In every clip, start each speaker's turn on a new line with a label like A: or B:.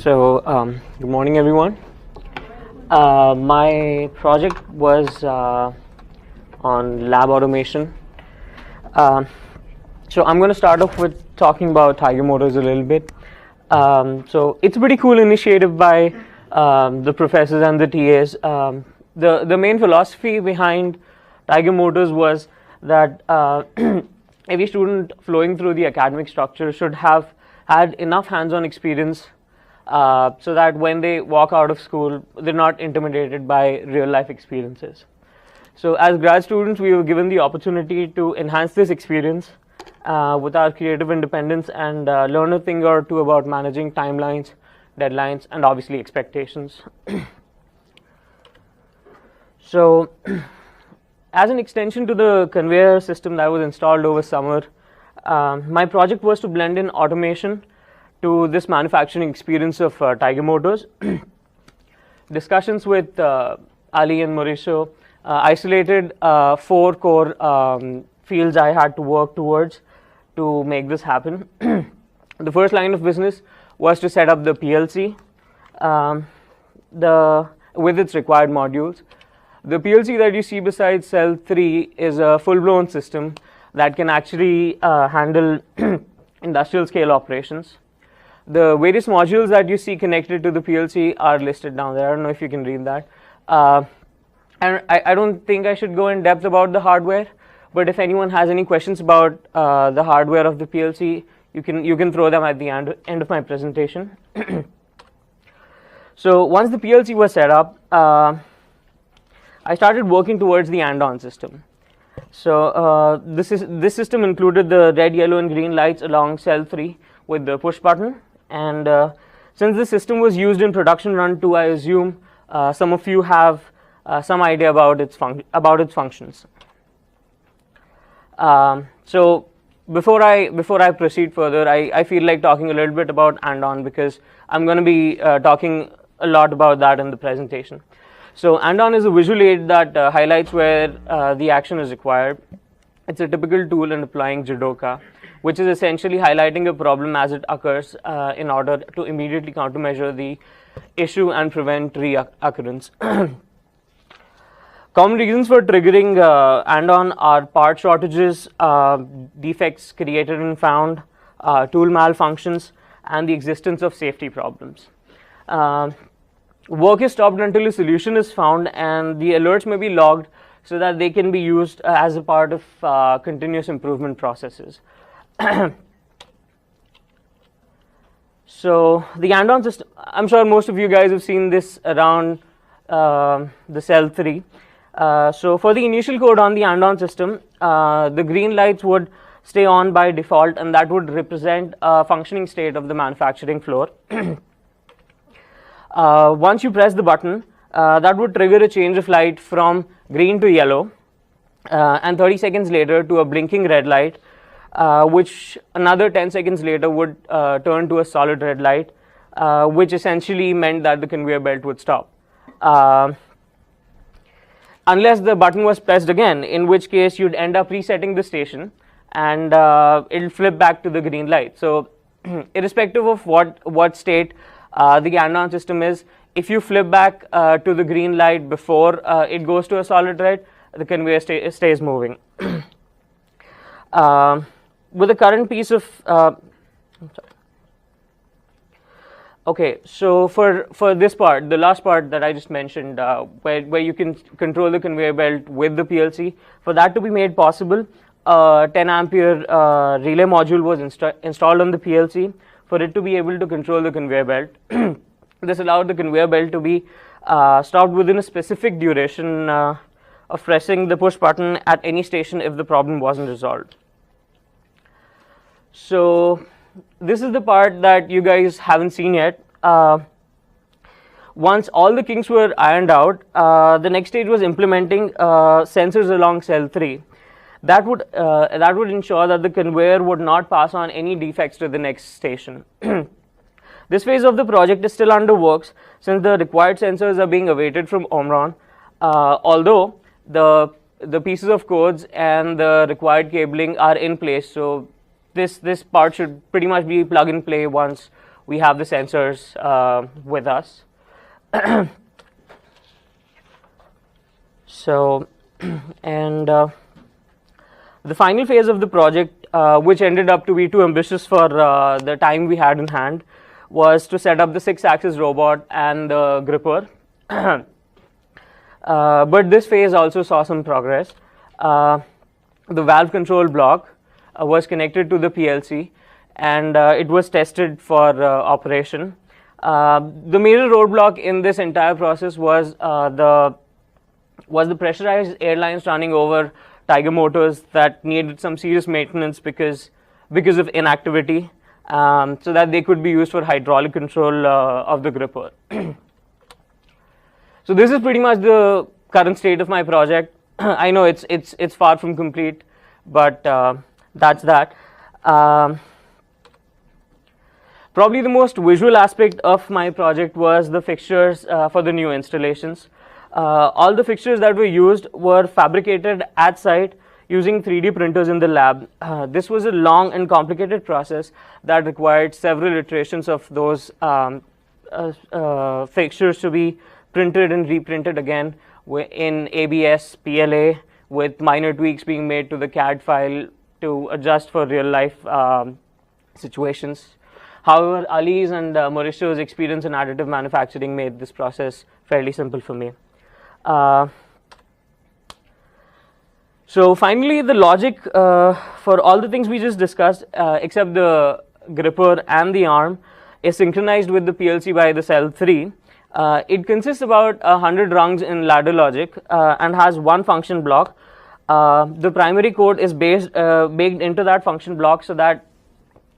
A: Good morning, everyone. My project was on lab automation. So I'm going to start off with talking about Tiger Motors a little bit. So it's a pretty cool initiative by the professors and the TAs. The main philosophy behind Tiger Motors was that every student flowing through the academic structure should have had enough hands-on experience so that when they walk out of school, they're not intimidated by real-life experiences. So as grad students, we were given the opportunity to enhance this experience with our creative independence and learn a thing or two about managing timelines, deadlines, and obviously expectations. So as an extension to the conveyor system that was installed over summer, my project was to blend in automation to this manufacturing experience of Tiger Motors. Discussions with Ali and Mauricio isolated 4 core fields I had to work towards to make this happen. The first line of business was to set up the PLC with its required modules. The PLC that you see beside cell 3 is a full-blown system that can actually handle industrial scale operations. The various modules that you see connected to the PLC are listed down there. I don't know if you can read that. And I don't think I should go in depth about the hardware, but if anyone has any questions about the hardware of the PLC, you can throw them at the end of my presentation. So once the PLC was set up, I started working towards the Andon system. So this system included the red, yellow, and green lights along cell 3 with the push button. And since the system was used in production run 2, I assume some of you have some idea about its functions. So before I proceed further, I feel like talking a little bit about Andon because I'm going to be talking a lot about that in the presentation. So Andon is a visual aid that highlights where the action is required. It's a typical tool in applying Jidoka, which is essentially highlighting a problem as it occurs in order to immediately countermeasure the issue and prevent reoccurrence. Common reasons for triggering Andon are part shortages, defects created and found, tool malfunctions, and the existence of safety problems. Work is stopped until a solution is found, and the alerts may be logged so that they can be used as a part of continuous improvement processes. So the Andon system, I'm sure most of you guys have seen this around the cell 3. So for the initial code on the Andon system, the green lights would stay on by default, and that would represent a functioning state of the manufacturing floor. Once you press the button, that would trigger a change of light from green to yellow, and 30 seconds later to a blinking red light, which another 10 seconds later would turn to a solid red light, which essentially meant that the conveyor belt would stop. Unless the button was pressed again, in which case you'd end up resetting the station and it'll flip back to the green light. So irrespective of what state the Andon system is, if you flip back to the green light before it goes to a solid red, the conveyor stays moving. With the current piece of okay, so for this part, the last part that I just mentioned, where you can control the conveyor belt with the PLC, for that to be made possible, a 10 ampere relay module was installed on the PLC for it to be able to control the conveyor belt. This allowed the conveyor belt to be stopped within a specific duration of pressing the push button at any station if the problem wasn't resolved. So this is the part that you guys haven't seen yet. Once all the kinks were ironed out, the next stage was implementing sensors along cell 3. That would ensure that the conveyor would not pass on any defects to the next station. This phase of the project is still under works since the required sensors are being awaited from Auburn, although the pieces of codes and the required cabling are in place. So this part should pretty much be plug and play once we have the sensors with us. So, and the final phase of the project, which ended up to be too ambitious for the time we had in hand, was to set up the 6-axis robot and the gripper. But this phase also saw some progress. The valve control block was connected to the PLC, and it was tested for operation. The major roadblock in this entire process was the pressurized air lines running over Tiger motors that needed some serious maintenance because of inactivity, so that they could be used for hydraulic control of the gripper. So this is pretty much the current state of my project. I know it's far from complete, but that's that. Probably the most visual aspect of my project was the fixtures for the new installations. All the fixtures that were used were fabricated at site using 3D printers in the lab. This was a long and complicated process that required several iterations of those fixtures to be printed and reprinted again in ABS, PLA, with minor tweaks being made to the CAD file to adjust for real life situations. However, Ali's and Mauricio's experience in additive manufacturing made this process fairly simple for me. So finally, the logic for all the things we just discussed, except the gripper and the arm, is synchronized with the PLC by the cell 3. It consists about 100 rungs in ladder logic and has one function block. The primary code is baked into that function block so that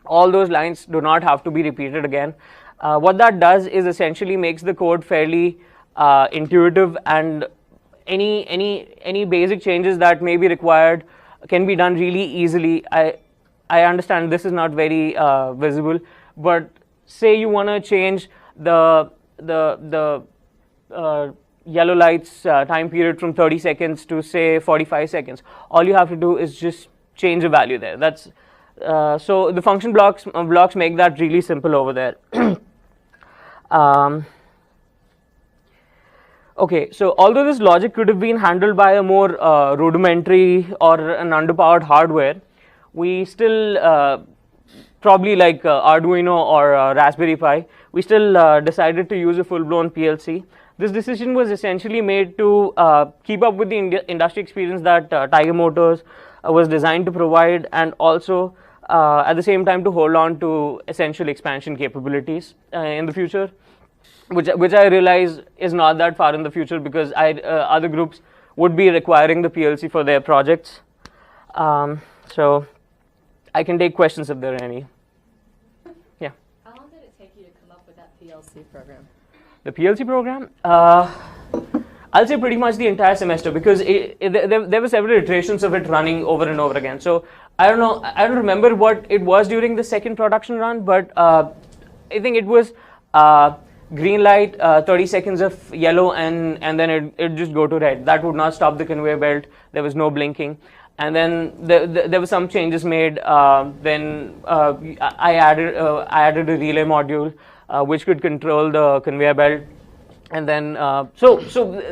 A: all those lines do not have to be repeated again. What that does is essentially makes the code fairly intuitive, and any basic changes that may be required can be done really easily. I understand this is not very visible, but say you want to change the yellow lights time period from 30 seconds to say 45 seconds. All you have to do is just change a value there. That's so the function blocks make that really simple over there. Okay, so although this logic could have been handled by a more rudimentary or an underpowered hardware, we still probably like Arduino or Raspberry Pi, we still decided to use a full-blown PLC. This decision was essentially made to keep up with the industry experience that Tiger Motors was designed to provide, and also at the same time to hold on to essential expansion capabilities in the future, which I realize is not that far in the future, because other groups would be requiring the PLC for their projects. So I can take questions if there are any. Yeah.
B: How long did it take you to come up with that PLC program?
A: The PLC program? I'll say pretty much the entire semester, because there were several iterations of it running over and over again. So I don't know, I don't remember what it was during the second production run, but I think it was green light, 30 seconds of yellow, and then it just go to red. That would not stop the conveyor belt. There was no blinking. And then there were some changes made. Then I added a relay module which could control the conveyor belt. And then so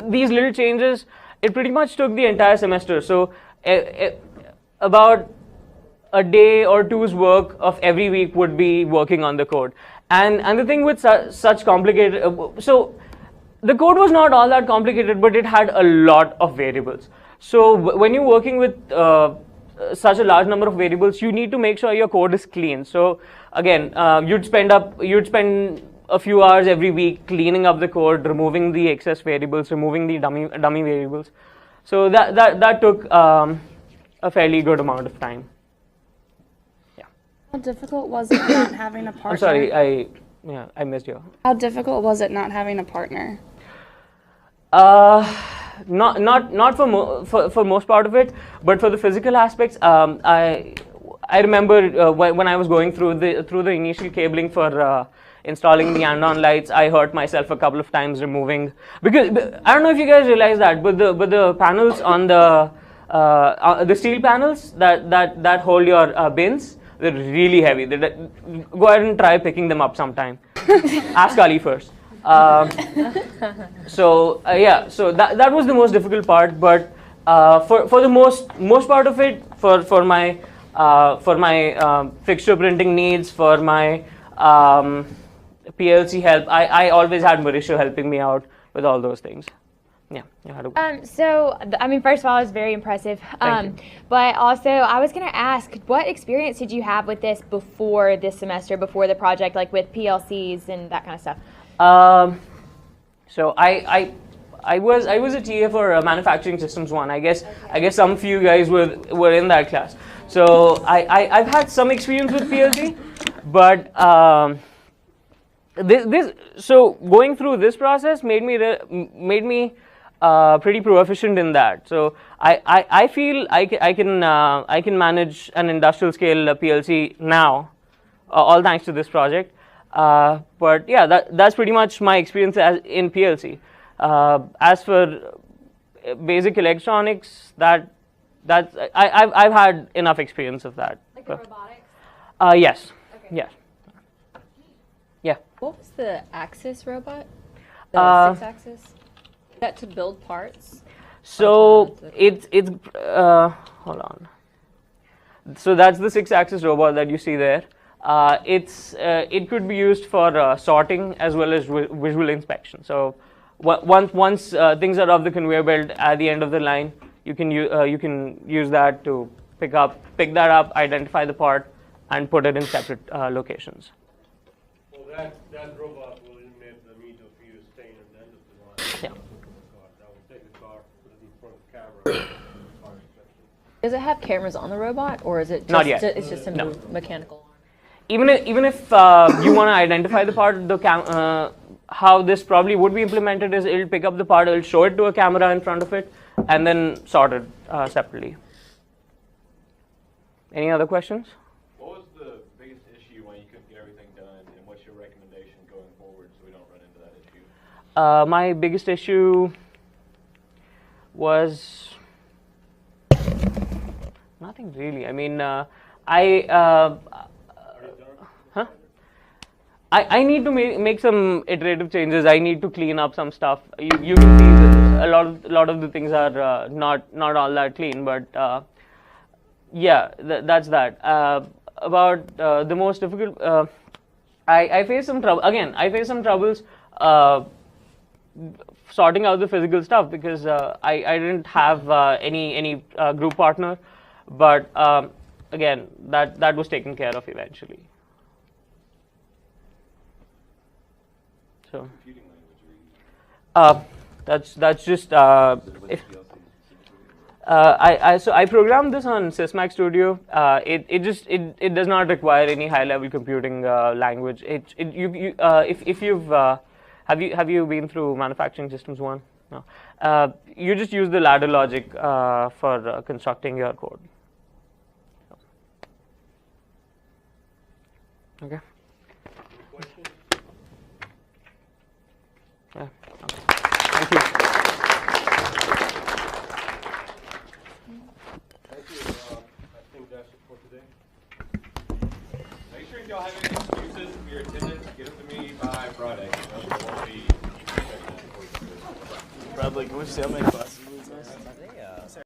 A: these little changes, it pretty much took the entire semester. So about a day or two's work of every week would be working on the code. And the thing with such complicated, so the code was not all that complicated, but it had a lot of variables. So when you're working with such a large number of variables, you need to make sure your code is clean. So again, you'd spend a few hours every week cleaning up the code, removing the excess variables, removing the dummy variables. So that took a fairly good amount of time.
C: How difficult was it not having a partner?
A: I'm sorry, I missed you.
C: How difficult was it not having a partner?
A: Not for most part of it, but for the physical aspects, I remember when I was going through the initial cabling for installing the Andon lights, I hurt myself a couple of times removing, because I don't know if you guys realize that, but the panels on the steel panels that hold your bins, They're really heavy. Go ahead and try picking them up sometime. Ask Ali first. So that was the most difficult part. But for the most part of it, for my fixture printing needs, for my PLC help, I always had Mauricio helping me out with all those things. Yeah.
D: So, I mean, first of all, it was very impressive.
A: Thank you.
D: But also, I was going to ask, what experience did you have with this before this semester, before the project, like with PLCs and that kind of stuff?
A: So I was a TA for Manufacturing Systems 1. I guess some of you guys were in that class. So I've had some experience with PLC, but so going through this process made me pretty proficient in that. So I feel I can manage an industrial scale PLC now, all thanks to this project. But yeah, that's pretty much my experience in PLC. As for basic electronics, I've had enough experience of that.
B: Like the robotics?
A: Yes.
B: Okay.
A: Yes. Yeah.
B: What was the Axis robot? The 6-axis? Is that to build parts?
A: So it's hold on. So that's the 6-axis robot that you see there. It could be used for sorting as well as visual inspection. So once things are off the conveyor belt at the end of the line, you can use that to pick that up, identify the part, and put it in separate locations.
E: Well, that robot will eliminate the need for you to stay in the end of the line.
A: Yeah.
E: That will take the car, put it in front of the camera. car inspection.
B: Does it have cameras on the robot, or is it just,
A: Not yet.
B: it's just a
A: No.
B: mechanical?
A: Even if you want to identify the part, how this probably would be implemented is it'll pick up the part, it'll show it to a camera in front of it, and then sort it separately. Any other questions?
F: What was the biggest issue when you couldn't get everything done, and what's your recommendation going forward so we don't run into that issue?
A: My biggest issue was nothing really. I mean, I need to make some iterative changes. I need to clean up some stuff. You can see that a lot of the things are not all that clean, but yeah, that's that. About the most difficult, I faced some trouble. Again, I faced some troubles sorting out the physical stuff because I didn't have any group partner, but again, that was taken care of eventually. So that's just I programmed this on Sysmax Studio. It does not require any high level computing language. If you've have you been through Manufacturing Systems 1? No. You just use the ladder logic for constructing your code. Okay. Yeah. Okay. Thank you.
E: Thank you. I think that's it for today.
F: Make sure if y'all have any excuses for your attendance, get them to me by Friday. It won't be
G: Bradley, can we see how many classes?